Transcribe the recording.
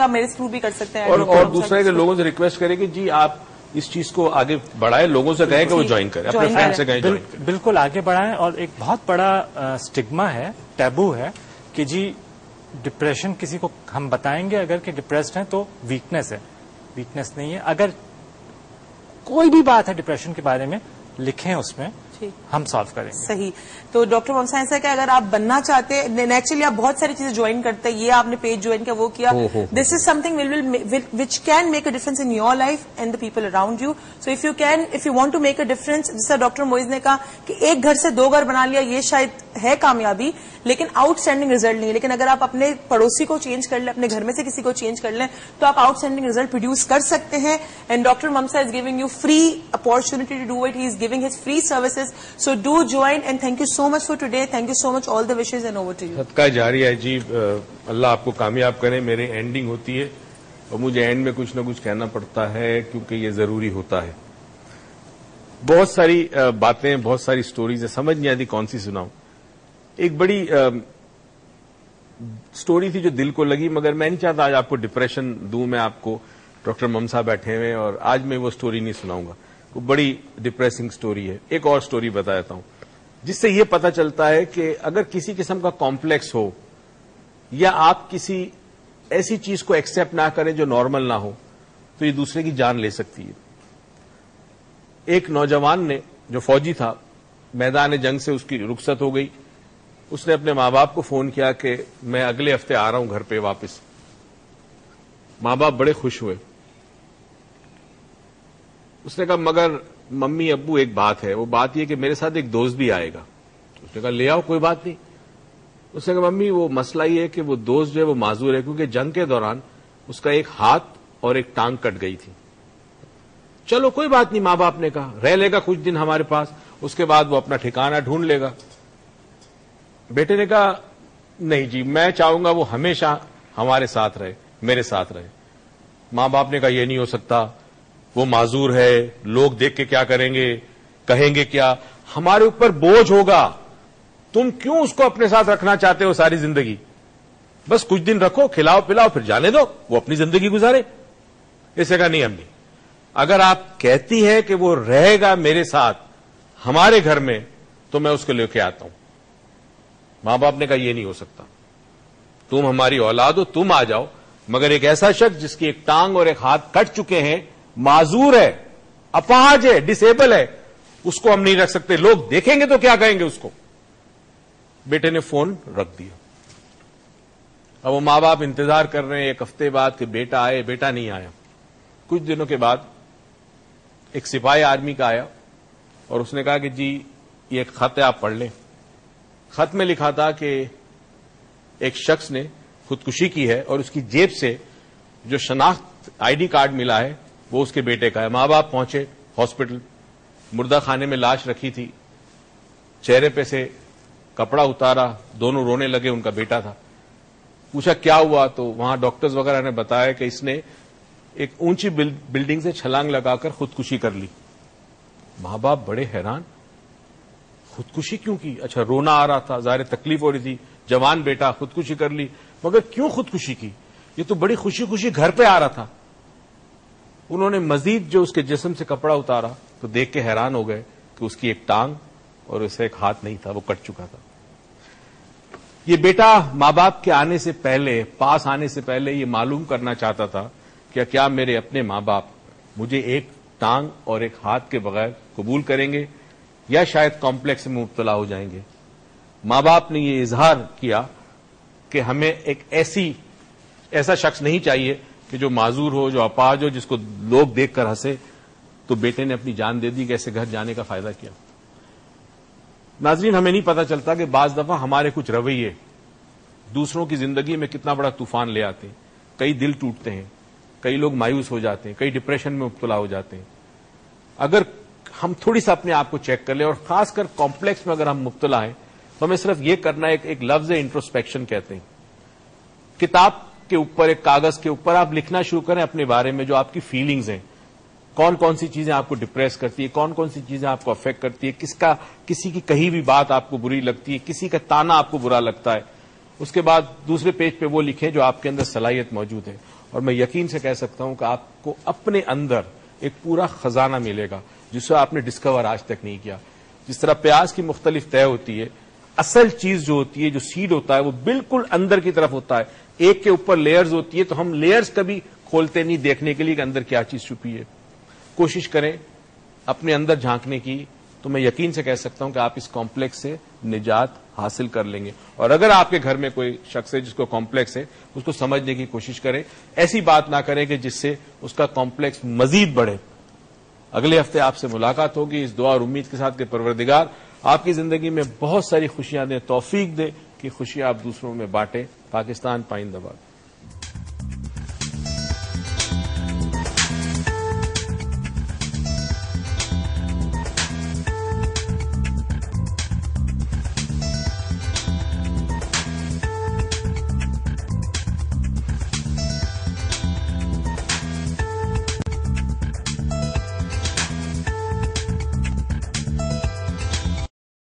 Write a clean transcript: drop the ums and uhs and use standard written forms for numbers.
آپ میرے تھرو بھی کر سکتے ہیں. اور دوسرا ہے کہ لوگوں سے ریکویسٹ کریں کہ جی آپ اس چیز کو آگے بڑھائیں, لوگوں سے کہیں کہ وہ جوائن کریں, اپنے فرینڈ سے کہیں جوائن کریں. بالکل آگے بڑھائیں. اور ایک بہت بڑا سٹگما ہے, ٹیبو ہے کہ جی ڈپریشن کسی کو ہم بتائیں گے اگر کہ ڈپریسڈ ہیں تو ویکنیس ہے. ویکنیس نہیں ہے. اگر کوئی بھی بات ہے ڈپریشن کے بارے میں لکھیں, اس میں ہم سالو کریں گے. صحیح. تو ڈاکٹر محمد سائنس ہے کہ اگر آپ بننا چاہتے ہیں, نیچرلی آپ بہت ساری چیزیں جوائن کرتے ہیں, یہ آپ نے پیج جوائن کیا, وہ کیا, this is something which can make a difference in your life and the people around you. So if you want to make a difference, جیسا ڈاکٹر موئز نے کہا کہ ایک گھر سے 2 گھر بنا لیا, یہ شاید ہے کامیابی, لیکن آؤٹ اسٹینڈنگ ریزلٹ نہیں. لیکن اگر آپ اپنے پڑوسی کو چینج کر لیں, اپنے گھر میں سے کسی کو چینج کر لیں, تو آپ آؤٹ اسٹینڈنگ ریزلٹ پروڈیوس کر سکتے ہیں. And doctor Mamsa is giving you free opportunity to do it. He is giving his free services. So do join and thank you so much for today. Thank you so much. All the wishes and over to you. صدقہ جاری ہے جی, اللہ آپ کو کامیاب کرے. میرے ending ہوتی ہے اور مجھے اینڈ میں کچھ نہ کچھ کہنا پڑتا ہے کیونکہ یہ ضروری ہوتا ہے. بہت ساری باتیں, بہت ساری سٹوریز ہیں, سمجھ نہیں آتی کون سی سناؤں. ایک بڑی سٹوری تھی جو دل کو لگی, مگر میں نہیں چاہتا آج آپ کو ڈپریشن دوں. میں آپ کو ڈاکٹر ممسا بیٹھے ہوئے اور آج میں وہ سٹوری نہیں سناؤں گا, وہ بڑی ڈپریسنگ سٹوری ہے. ایک اور سٹوری بتا دیتا ہوں جس سے یہ پتا چلتا ہے کہ اگر کسی قسم کا کمپلیکس ہو یا آپ کسی ایسی چیز کو ایکسپٹ نہ کریں جو نارمل نہ ہو, تو یہ دوسرے کی جان لے سکتی ہے. ایک نوجوان نے جو فوجی تھا, میدان جنگ سے اس کی رخصت ہو گئی. اس نے اپنے ماں باپ کو فون کیا کہ میں اگلے ہفتے آ رہا ہوں گھر پہ واپس. ماں باپ بڑے خوش ہوئے. اس نے کہا مگر ممی ابو ایک بات ہے, وہ بات یہ کہ میرے ساتھ ایک دوست بھی آئے گا. اس نے کہا لے آؤ, کوئی بات نہیں. اس نے کہا ممی وہ مسئلہ یہ ہے کہ وہ دوست جو ہے وہ معذور ہے, کیونکہ جنگ کے دوران اس کا ایک ہاتھ اور ایک ٹانگ کٹ گئی تھی. چلو کوئی بات نہیں, ماں باپ نے کہا رہ لے گا کچھ دن ہمارے پاس, اس کے بعد وہ اپنا ٹھکانہ ڈھونڈ لے گا. بیٹے نے کہا نہیں جی, میں چاہوں گا وہ ہمیشہ ہمارے ساتھ رہے, میرے ساتھ رہے. ماں باپ نے کہا یہ نہیں ہو سکتا, وہ معذور ہے, لوگ دیکھ کے کیا کریں گے, کہیں گے کیا, ہمارے اوپر بوجھ ہوگا, تم کیوں اس کو اپنے ساتھ رکھنا چاہتے ہو ساری زندگی, بس کچھ دن رکھو, کھلاؤ پلاؤ, پھر جانے دو, وہ اپنی زندگی گزارے. اس نے کہا نہیں امی, اگر آپ کہتی ہیں کہ وہ رہے گا میرے ساتھ ہمارے گھر میں تو میں اس کو لے کے آتا ہوں. ماں باپ نے کہا یہ نہیں ہو سکتا, تم ہماری اولاد ہو, تم آ جاؤ, مگر ایک ایسا شخص جس کی ایک ٹانگ اور ایک ہاتھ کٹ چکے ہیں, معذور ہے, اپاہج ہے, ڈسیبل ہے, اس کو ہم نہیں رکھ سکتے, لوگ دیکھیں گے تو کیا کہیں گے اس کو. بیٹے نے فون رکھ دیا. اب وہ ماں باپ انتظار کر رہے ہیں ایک ہفتے بعد کہ بیٹا آئے, بیٹا نہیں آیا. کچھ دنوں کے بعد ایک سپاہی آرمی کا آیا اور اس نے کہا کہ جی یہ ایک خط ہے, آپ پڑھ لیں. خط میں لکھا تھا کہ ایک شخص نے خودکشی کی ہے اور اس کی جیب سے جو شناخت آئی ڈی کارڈ ملا ہے وہ اس کے بیٹے کا ہے. ماں باپ پہنچے ہاسپٹل, مردہ خانے میں لاش رکھی تھی, چہرے پہ سے کپڑا اتارا, دونوں رونے لگے, ان کا بیٹا تھا. پوچھا کیا ہوا, تو وہاں ڈاکٹرز وغیرہ نے بتایا کہ اس نے ایک اونچی بلڈنگ سے چھلانگ لگا کر خودکشی کر لی. ماں باپ بڑے حیران, خودکشی کیوں کی؟ اچھا رونا آ رہا تھا, ظاہر تکلیف ہو رہی تھی, جوان بیٹا خودکشی کر لی, مگر کیوں خودکشی کی؟ یہ تو بڑی خوشی خوشی گھر پہ آ رہا تھا. انہوں نے مزید جو اس کے جسم سے کپڑا اتارا تو دیکھ کے حیران ہو گئے کہ اس کی ایک ٹانگ اور اسے ایک ہاتھ نہیں تھا, وہ کٹ چکا تھا. یہ بیٹا ماں باپ کے آنے سے پہلے, پاس آنے سے پہلے یہ معلوم کرنا چاہتا تھا کہ کیا میرے اپنے ماں باپ مجھے ایک ٹانگ اور ایک ہاتھ کے بغیر قبول کریں گے یا شاید کمپلیکس میں مبتلا ہو جائیں گے. ماں باپ نے یہ اظہار کیا کہ ہمیں ایک ایسا شخص نہیں چاہیے کہ جو معذور ہو, جو اپاہج ہو, جس کو لوگ دیکھ کر ہنسے. تو بیٹے نے اپنی جان دے دی کہ ایسے گھر جانے کا فائدہ کیا. ناظرین, ہمیں نہیں پتا چلتا کہ بعض دفعہ ہمارے کچھ رویے دوسروں کی زندگی میں کتنا بڑا طوفان لے آتے ہیں. کئی دل ٹوٹتے ہیں, کئی لوگ مایوس ہو جاتے ہیں, کئی ڈپریشن میں مبتلا ہو جاتے ہیں. اگر ہم تھوڑی سا اپنے آپ کو چیک کر لیں, اور خاص کر کمپلیکس میں اگر ہم مبتلا ہیں, تو ہمیں صرف یہ کرنا ہے, ایک لفظ انٹروسپیکشن کہتے ہیں. کتاب کے اوپر, ایک کاغذ کے اوپر آپ لکھنا شروع کریں اپنے بارے میں جو آپ کی فیلنگز ہیں. کون کون سی چیزیں آپ کو ڈپریس کرتی ہے, کون کون سی چیزیں آپ کو افیکٹ کرتی ہے, کسی کی کہی بھی بات آپ کو بری لگتی ہے, کسی کا تانا آپ کو برا لگتا ہے. اس کے بعد دوسرے پیج پہ وہ لکھیں جو آپ کے اندر صلاحیت موجود ہے, اور میں یقین سے کہہ سکتا ہوں کہ آپ کو اپنے اندر ایک پورا خزانہ ملے گا جسے آپ نے ڈسکور آج تک نہیں کیا. جس طرح پیاز کی مختلف طے ہوتی ہے, اصل چیز جو ہوتی ہے, جو سیڈ ہوتا ہے, وہ بالکل اندر کی طرف ہوتا ہے. ایک کے اوپر لیئرز ہوتی ہے, تو ہم لیئرز کبھی کھولتے نہیں دیکھنے کے لیے کہ اندر کیا چیز چھپی ہے. کوشش کریں اپنے اندر جھانکنے کی, تو میں یقین سے کہہ سکتا ہوں کہ آپ اس کمپلیکس سے نجات حاصل کر لیں گے. اور اگر آپ کے گھر میں کوئی شخص ہے جس کو کمپلیکس ہے, اس کو سمجھنے کی کوشش کریں. ایسی بات نہ کریں کہ جس سے اس کا کمپلیکس مزید بڑھے. اگلے ہفتے آپ سے ملاقات ہوگی اس دعا اور امید کے ساتھ کہ پروردگار آپ کی زندگی میں بہت ساری خوشیاں دیں, توفیق دے کہ خوشیاں آپ دوسروں میں بانٹیں. پاکستان پائندہ باد.